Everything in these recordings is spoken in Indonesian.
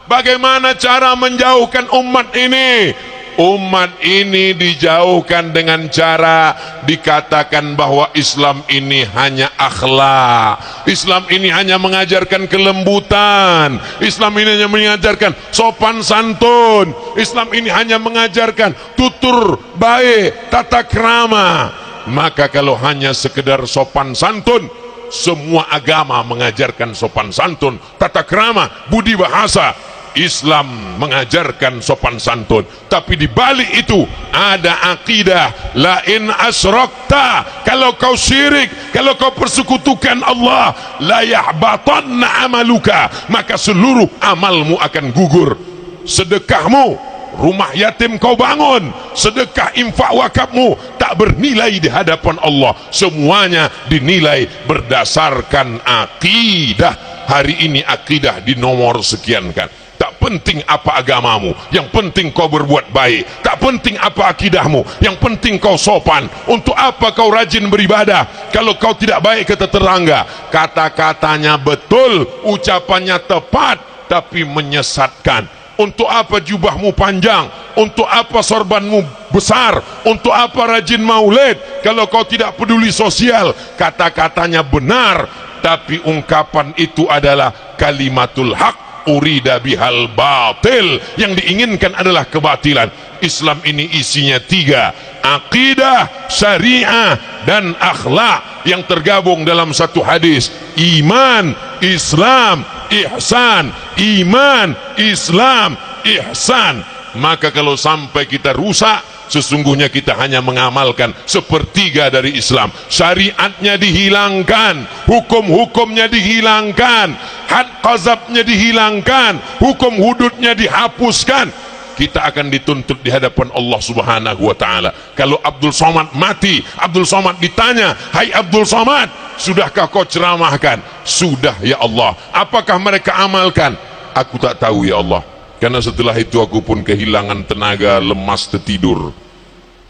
Bagaimana cara menjauhkan umat ini? Umat ini dijauhkan dengan cara dikatakan bahwa Islam ini hanya akhlak, Islam ini hanya mengajarkan kelembutan, Islam ini hanya mengajarkan sopan santun, Islam ini hanya mengajarkan tutur baik, tata krama. Maka kalau hanya sekedar sopan santun, semua agama mengajarkan sopan santun, tata krama, budi bahasa. Islam mengajarkan sopan santun, tapi di balik itu ada akidah la in asyrakta, kalau kau syirik, kalau kau persekutukan Allah, la yahbatanna amaluka, maka seluruh amalmu akan gugur. Sedekahmu, rumah yatim kau bangun, sedekah infak wakafmu tak bernilai di hadapan Allah. Semuanya dinilai berdasarkan akidah. Hari ini akidah di nomor sekian kan. Tak penting apa agamamu, yang penting kau berbuat baik. Tak penting apa akidahmu, yang penting kau sopan. Untuk apa kau rajin beribadah kalau kau tidak baik ke tetangga? Kata-katanya betul, ucapannya tepat, tapi menyesatkan. Untuk apa jubahmu panjang? Untuk apa sorbanmu besar? Untuk apa rajin maulid kalau kau tidak peduli sosial? Kata-katanya benar, tapi ungkapan itu adalah kalimatul haq urida bihal batil, yang diinginkan adalah kebatilan. Islam ini isinya tiga: akidah, syariah, dan akhlak yang tergabung dalam satu hadis. Iman, Islam, ihsan. Iman, Islam, ihsan. Maka kalau sampai kita rusak, sesungguhnya kita hanya mengamalkan sepertiga dari Islam. Syariatnya dihilangkan, hukum-hukumnya dihilangkan, had qazabnya dihilangkan, hukum hududnya dihapuskan. Kita akan dituntut di hadapan Allah Subhanahu wa ta'ala. Kalau Abdul Somad mati, Abdul Somad ditanya, hai Abdul Somad, sudahkah kau ceramahkan? Sudah ya Allah. Apakah mereka amalkan? Aku tak tahu ya Allah, karena setelah itu aku pun kehilangan tenaga, lemas, tertidur.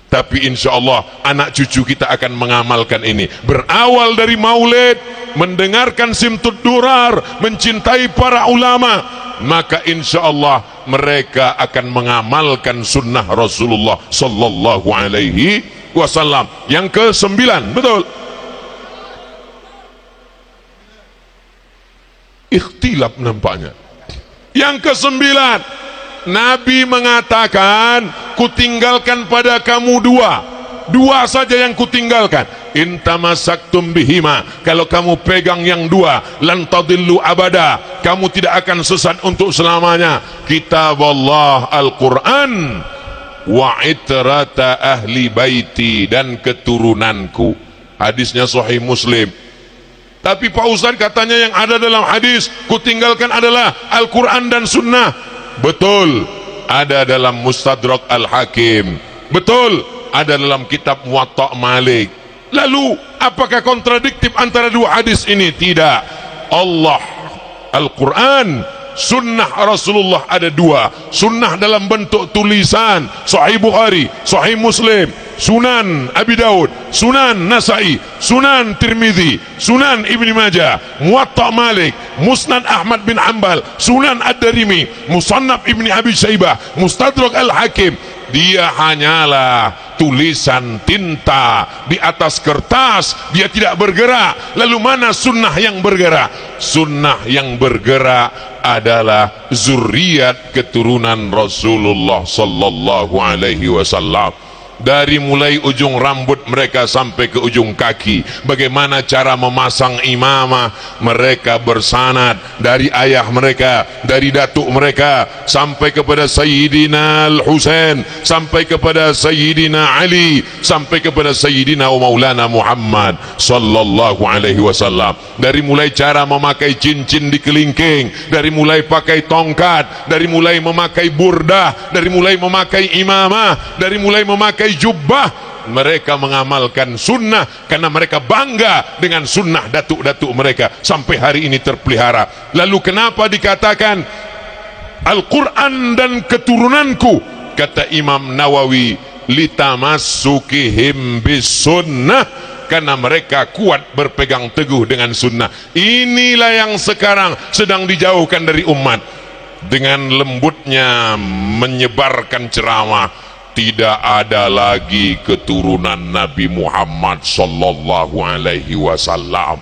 Tapi insya Allah anak cucu kita akan mengamalkan ini. Berawal dari maulid, mendengarkan simtud durar, mencintai para ulama, maka insya Allah mereka akan mengamalkan sunnah Rasulullah sallallahu alaihi wasallam. Yang ke-9, betul, ikhtilaf nampaknya. Yang ke-9, Nabi mengatakan, kutinggalkan pada kamu dua saja yang kutinggalkan. In tamassaktum bihima, kalau kamu pegang yang dua, lan tadillu abada, kamu tidak akan sesat untuk selamanya. Kitab Allah Al-Quran, wa itrata ahli baiti, dan keturunanku. Hadisnya Sahih Muslim. Tapi Pak Ustaz katanya yang ada dalam hadis kutinggalkan adalah Al-Quran dan Sunnah. Betul, ada dalam Mustadrak Al-Hakim. Betul, ada dalam kitab Muwatta Malik. Lalu apakah kontradiktif antara dua hadis ini? Tidak. Allah, Al-Quran, Sunnah Rasulullah ada dua. Sunnah dalam bentuk tulisan, Sahih Bukhari, Sahih Muslim, Sunan Abi Daud, Sunan Nasai, Sunan Tirmidzi, Sunan Ibni Majah, Muwatta Malik, Musnad Ahmad bin Hanbal, Sunan Ad-Darimi, Musannaf Ibni Abi Syaibah, Mustadrak Al-Hakim. Dia hanyalah tulisan tinta di atas kertas, dia tidak bergerak. Lalu mana sunnah yang bergerak? Sunnah yang bergerak adalah zuriat keturunan Rasulullah sallallahu alaihi wasallam. Dari mulai ujung rambut mereka sampai ke ujung kaki, bagaimana cara memasang imamah, mereka bersanad dari ayah mereka, dari datuk mereka, sampai kepada Sayyidina Al-Husain, sampai kepada Sayyidina Ali, sampai kepada Sayyidina Maulana Muhammad sallallahu alaihi wasallam. Dari mulai cara memakai cincin di kelingking, dari mulai pakai tongkat, dari mulai memakai burdah, dari mulai memakai imamah, dari mulai memakai jubbah, mereka mengamalkan sunnah karena mereka bangga dengan sunnah datuk-datuk mereka sampai hari ini terpelihara. Lalu kenapa dikatakan Al-Quran dan keturunanku? Kata Imam Nawawi, litamassukihim bis sunnah, karena mereka kuat berpegang teguh dengan sunnah. Inilah yang sekarang sedang dijauhkan dari umat. dengan lembutnya menyebarkan ceramah, tidak ada lagi keturunan Nabi Muhammad sallallahu alaihi wasallam.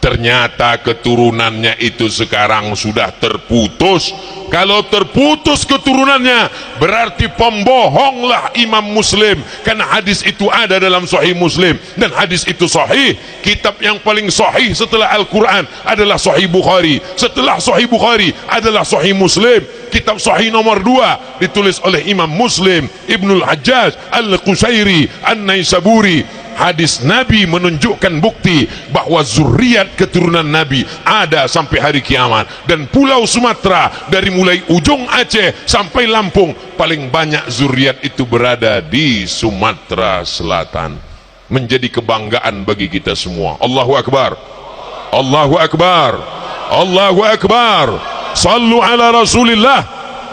Ternyata keturunannya itu sekarang sudah terputus. Kalau terputus keturunannya, berarti pembohonglah Imam Muslim, karena hadis itu ada dalam Sahih Muslim, dan hadis itu sahih. Kitab yang paling sahih setelah Al-Quran adalah Sahih Bukhari, setelah Sahih Bukhari adalah Sahih Muslim. Kitab sahih nomor 2 ditulis oleh Imam Muslim Ibnul Hajjaj Al-Qusairi An-Naisaburi. Hadis Nabi menunjukkan bukti bahwa zuriat keturunan Nabi ada sampai hari kiamat. Dan pulau Sumatera, dari mulai ujung Aceh sampai Lampung, paling banyak zuriat itu berada di Sumatera Selatan. Menjadi kebanggaan bagi kita semua. Allahu Akbar, Allahu Akbar, Allahu Akbar. Sallu ala Rasulillah.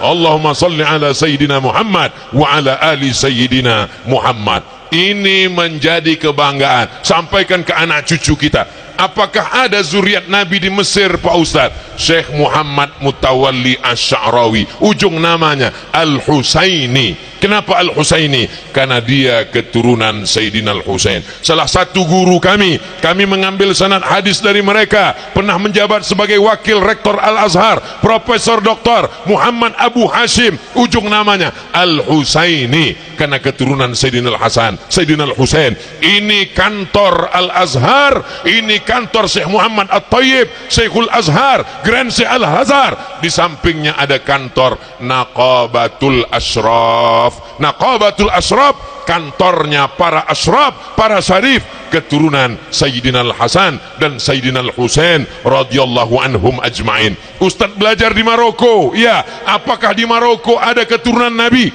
Allahumma salli ala Sayyidina Muhammad wa ala ali Sayyidina Muhammad. Ini menjadi kebanggaan. Sampaikan ke anak cucu kita. Apakah ada zuriat Nabi di Mesir, Pak Ustaz? Syekh Muhammad Mutawalli Asy-Sya'rawi, ujung namanya Al-Husaini. Kenapa Al-Husaini? Karena dia keturunan Sayyidina Al-Husain. Salah satu guru kami mengambil sanad hadis dari mereka, pernah menjabat sebagai wakil rektor Al-Azhar, Profesor Dr. Muhammad Abu Hashim, ujung namanya Al-Husaini, karena keturunan Sayyidina Al-Hasan, Sayyidina Al-Husain. Ini kantor Al-Azhar, ini kantor Syekh Muhammad At-Tayyib, Syekhul Azhar, Grand Syekh Al-Azhar. Di sampingnya ada kantor Naqabatul Ashraf. Naqabatul Ashraf, kantornya para ashraf, para syarif, keturunan Sayyidina Al-Hasan dan Sayyidina Al-Husain radhiyallahu anhum ajma'in. Ustaz belajar di Maroko, ya. Apakah di Maroko ada keturunan Nabi?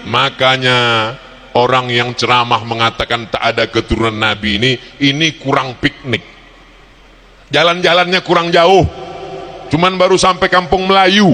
Makanya orang yang ceramah mengatakan tak ada keturunan Nabi ini kurang piknik. Jalan-jalannya kurang jauh, cuman baru sampai kampung Melayu.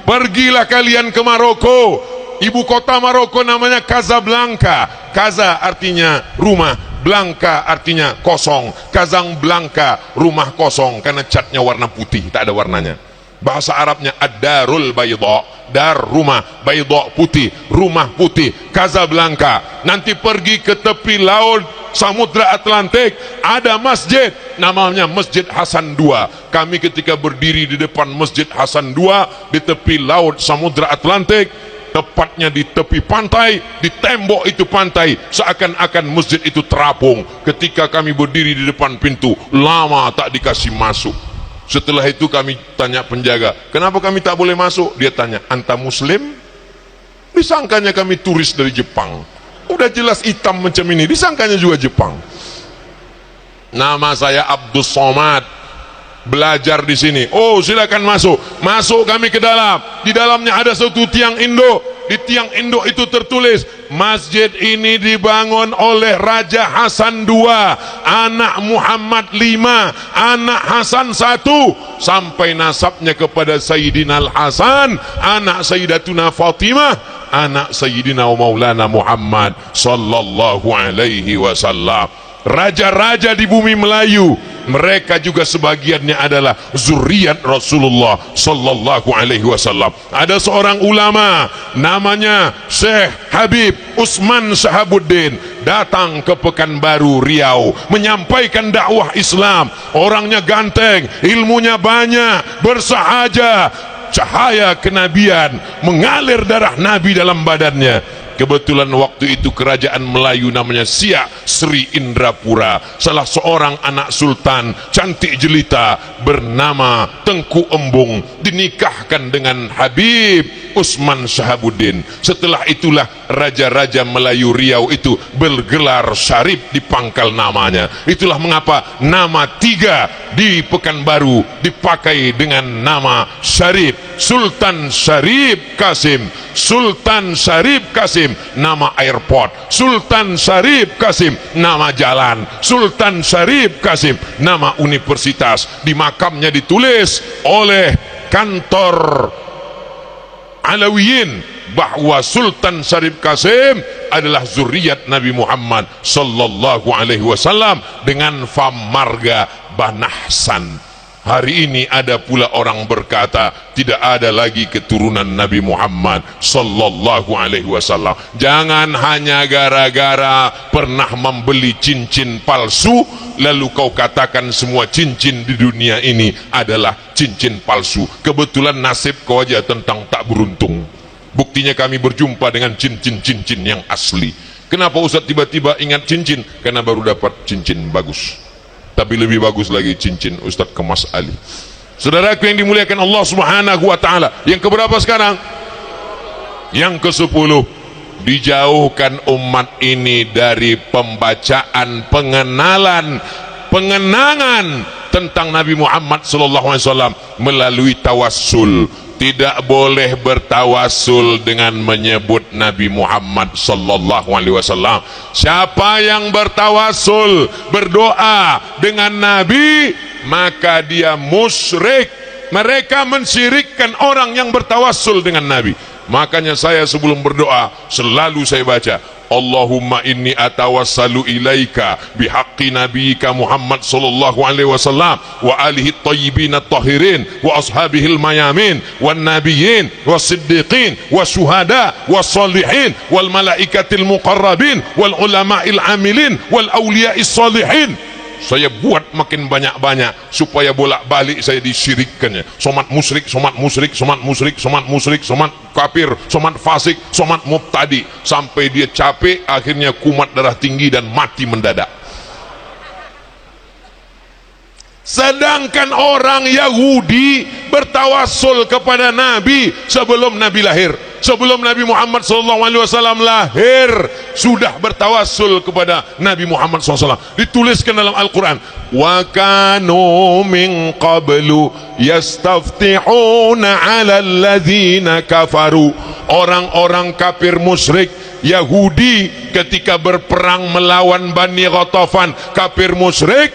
Pergilah kalian ke Maroko. Ibu kota Maroko namanya Casablanca. Casa artinya rumah, Blanca artinya kosong. Casablanca, rumah kosong, karena catnya warna putih, tak ada warnanya. Bahasa Arabnya ad-darul bayda, dar rumah, bayda putih, rumah putih, Casablanca. Nanti pergi ke tepi laut Samudra Atlantik, ada masjid namanya Masjid Hasan II. Kami ketika berdiri di depan Masjid Hasan II di tepi laut Samudra Atlantik, tepatnya di tepi pantai, di tembok itu pantai, seakan-akan masjid itu terapung. Ketika kami berdiri di depan pintu, lama tak dikasih masuk. Setelah itu kami tanya penjaga, kenapa kami tak boleh masuk? Dia tanya, anta muslim? Disangkanya kami turis dari Jepang. Udah jelas hitam macam ini, disangkanya juga Jepang. Nama saya Abdus Somad, belajar di sini. Oh, silakan masuk. Masuk kami ke dalam. Di dalamnya ada satu tiang induk. Di tiang induk itu tertulis, masjid ini dibangun oleh Raja Hasan II, anak Muhammad 5, anak Hasan 1, sampai nasabnya kepada Sayyidina Al-Hasan, anak Sayyidatuna Fatimah, anak Sayyidina Maulana Muhammad sallallahu alaihi wasallam. Raja-raja di bumi Melayu, mereka juga sebagiannya adalah zuriat Rasulullah sallallahu alaihi wasallam. Ada seorang ulama namanya Syekh Habib Usman Shahabuddin, datang ke Pekanbaru Riau menyampaikan dakwah Islam. Orangnya ganteng, ilmunya banyak, bersahaja, cahaya kenabian mengalir darah Nabi dalam badannya. Kebetulan waktu itu kerajaan Melayu namanya Siak Sri Indrapura, salah seorang anak sultan cantik jelita bernama Tengku Embung dinikahkan dengan Habib Usman Shahabuddin. Setelah itulah raja-raja Melayu Riau itu bergelar syarif di pangkal namanya. Itulah mengapa nama 3 di Pekanbaru dipakai dengan nama syarif. Sultan Syarif Kasim, Sultan Syarif Kasim nama airport, Sultan Syarif Kasim nama jalan, Sultan Syarif Kasim nama universitas. Di makamnya ditulis oleh kantor Alawiyin bahwa Sultan Syarif Kasim adalah zuriat Nabi Muhammad sallallahu alaihi wasallam dengan fam marga Banahsan. Hari ini ada pula orang berkata tidak ada lagi keturunan Nabi Muhammad sallallahu alaihi wasallam. Jangan hanya gara-gara pernah membeli cincin palsu lalu kau katakan semua cincin di dunia ini adalah cincin palsu. Kebetulan nasib kau aja tentang tak beruntung. Buktinya kami berjumpa dengan cincin-cincin yang asli. Kenapa Ustaz tiba-tiba ingat cincin? Karena baru dapat cincin bagus. Tapi lebih bagus lagi cincin Ustadz Kemas Ali. Saudaraku yang dimuliakan Allah Subhanahu wa taala, yang keberapa sekarang? Yang ke-10. Dijauhkan umat ini dari pembacaan pengenangan tentang Nabi Muhammad sallallahu alaihi wasallam melalui tawassul. Tidak boleh bertawassul dengan menyebut Nabi Muhammad sallallahu alaihi wasallam. Siapa yang bertawassul, berdoa dengan Nabi, maka dia musyrik. Mereka mensyirikkan orang yang bertawassul dengan Nabi. Makanya saya sebelum berdoa selalu saya baca, Allahumma inni atawassalu ilaika bihaqqi nabiyyika Muhammad sallallahu alaihi wasallam wa alihi at-tayyibin at-tahirin wa ashabihil mayamin wan nabiyyin was siddiqin was syuhada was salihin wal malaikatil muqarrabin wal ulama'il amilin wal awliya'is salihin. Saya buat makin banyak-banyak supaya bolak-balik saya disyirikkannya. Somat musyrik, somat musyrik, somat musyrik, somat musyrik, somat kafir, somat fasik, somat mubtadi, sampai dia capek akhirnya kumat darah tinggi dan mati mendadak. Sedangkan orang Yahudi bertawassul kepada Nabi sebelum Nabi lahir. Sebelum Nabi Muhammad SAW lahir sudah bertawassul kepada Nabi Muhammad SAW. Dituliskan dalam Al-Quran, wa kanu min qablu yastaftihuna ala alladhina kafaru. Orang-orang kafir musyrik Yahudi ketika berperang melawan Bani Ghatafan, kafir musyrik,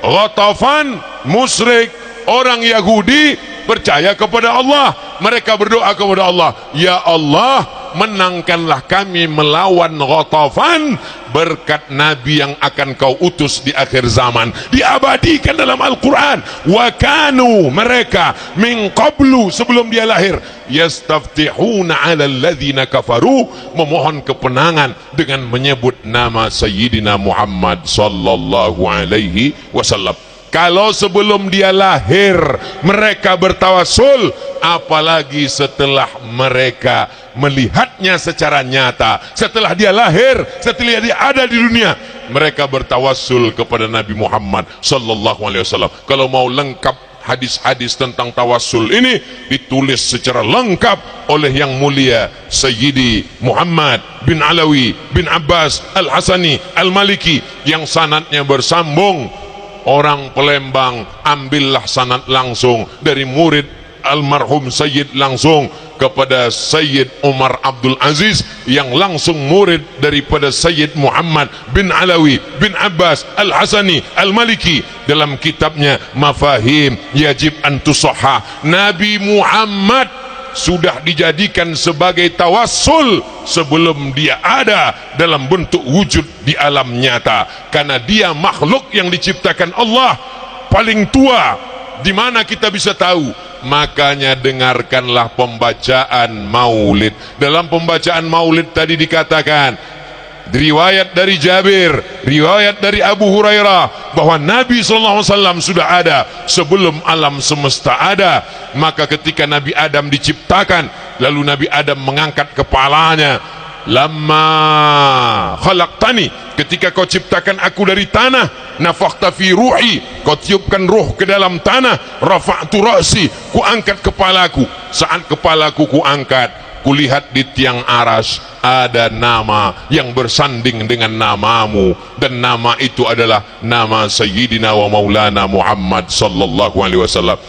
Ghatafan musyrik, orang Yahudi percaya kepada Allah. Mereka berdoa kepada Allah, ya Allah, menangkanlah kami melawan Ghatafan berkat Nabi yang akan kau utus di akhir zaman. Diabadikan dalam Al-Quran, wa kanu, mereka, min qablu, sebelum dia lahir, yastaftihuna ala alladhina kafaru, memohon kepenangan dengan menyebut nama Sayyidina Muhammad sallallahu alaihi wasallam. Kalau sebelum dia lahir mereka bertawassul, apalagi setelah mereka melihatnya secara nyata, setelah dia lahir, setelah dia ada di dunia, mereka bertawassul kepada Nabi Muhammad sallallahu alaihi wasallam. Kalau mau lengkap hadis-hadis tentang tawassul ini ditulis secara lengkap oleh yang mulia Sayyidi Muhammad bin Alawi bin Abbas Al-Hasani Al-Maliki yang sanadnya bersambung. Orang Palembang ambillah sanad langsung dari murid almarhum Sayyid langsung kepada Sayyid Umar Abdul Aziz yang langsung murid daripada Sayyid Muhammad bin Alawi bin Abbas Al-Hasani Al-Maliki dalam kitabnya Mafahim Yajib an Tusahha. Nabi Muhammad sudah dijadikan sebagai tawassul sebelum dia ada dalam bentuk wujud di alam nyata, karena dia makhluk yang diciptakan Allah paling tua. Di mana kita bisa tahu? Makanya dengarkanlah pembacaan maulid. Dalam pembacaan maulid tadi dikatakan, riwayat dari Jabir, riwayat dari Abu Hurairah, bahwa Nabi SAW sudah ada sebelum alam semesta ada. Maka ketika Nabi Adam diciptakan, lalu Nabi Adam mengangkat kepalanya, lamma khalaqtani, ketika kau ciptakan aku dari tanah, nafakhta fi ruhi, kau tiupkan ruh ke dalam tanah, rafa'tu ra'si, ku angkat kepalaku. Saat kepalaku ku angkat, kulihat di tiang aras ada nama yang bersanding dengan namamu, dan nama itu adalah nama Sayyidina wa Maulana Muhammad sallallahu alaihi wasallam.